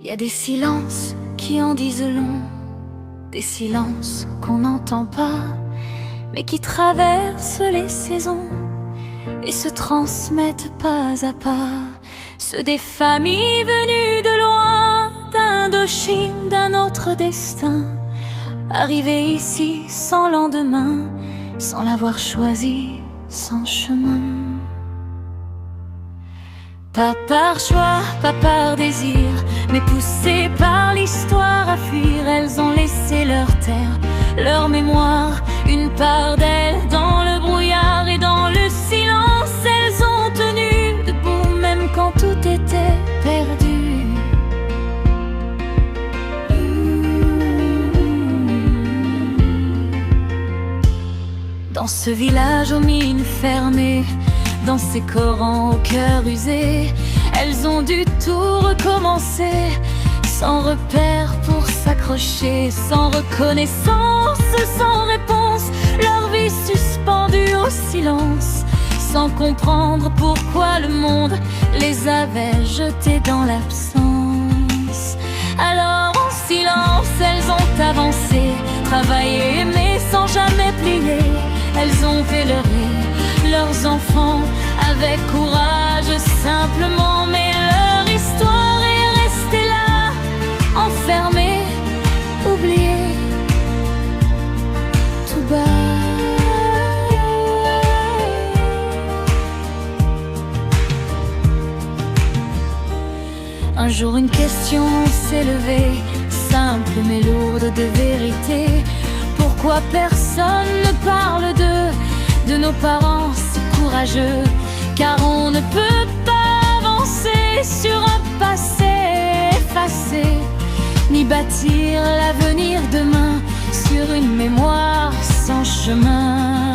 Y a des silences qui en disent long, des silences qu'on n'entend pas, mais qui traversent les saisons et se transmettent pas à pas. Ceux des familles venues de loin, d'Indochine, d'un autre destin, arrivés ici sans lendemain, sans l'avoir choisi, sans chemin. Pas par choix, pas par désir, mais poussées par l'histoire à fuir, elles ont laissé leur terre, leur mémoire, une part d'elles dans le brouillard et dans le silence. Elles ont tenu debout même quand tout était perdu. Dans ce village aux mines fermées, dans ces Korans au cœur usé, elles ont dû tout recommencer, sans repère pour s'accrocher, sans reconnaissance, sans réponse, leur vie suspendue au silence, sans comprendre pourquoi le monde les avait jetées dans l'absence. Alors en silence elles ont avancé, travaillé, aimé sans jamais plier. Elles ont véleuré leurs enfants avec courage simplement, mais leur histoire est restée là, enfermée, oubliée, tout bas. Un jour une question s'est levée, simple mais lourde de vérité. Pourquoi personne ne parle de nos parents si courageux? Car on ne peut pas avancer sur un passé effacé, ni bâtir l'avenir demain sur une mémoire sans chemin.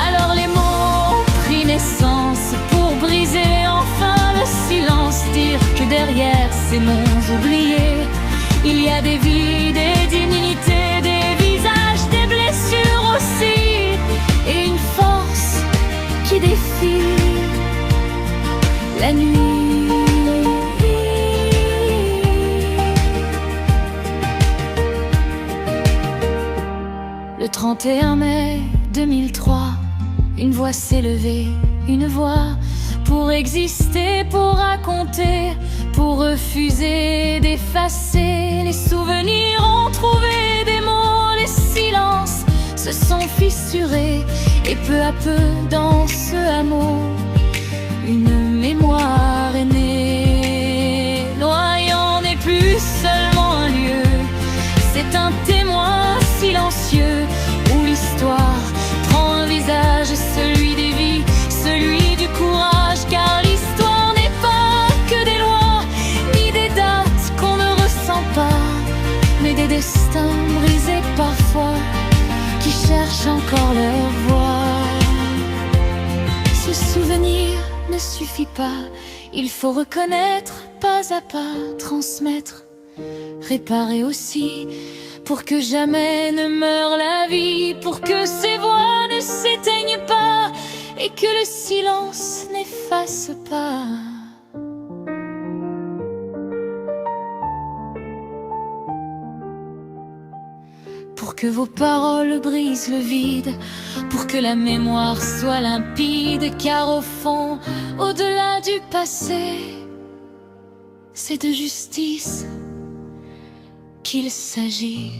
Alors les mots ont pris naissance pour briser enfin le silence, dire que derrière ces noms oubliés, il y a des vies, des dignités, des visages, des blessures aussi, et une force qui défie la nuit. Le 31 mai 2003, une voix s'est levée, une voix pour exister, pour raconter, pour refuser d'effacer. Les souvenirs ont trouvé des mots, les silences se sont fissurés, et peu à peu dans ce hameau, une mémoire est née. Noyant n'est plus seulement un lieu, c'est un témoin silencieux où l'histoire prend un visage, celui des vies, celui du courage. Car l'histoire n'est pas que des lois, ni des dates qu'on ne ressent pas, mais des destins brisés parfois, qui cherchent encore leur voie. Se souvenir ne suffit pas, il faut reconnaître pas à pas, transmettre, réparer aussi, pour que jamais ne meure la vie, pour que ces voix ne s'éteignent pas et que le silence n'efface pas. Pour que vos paroles brisent le vide, pour que la mémoire soit limpide, car au fond, au-delà du passé, c'est de justice qu'il s'agit.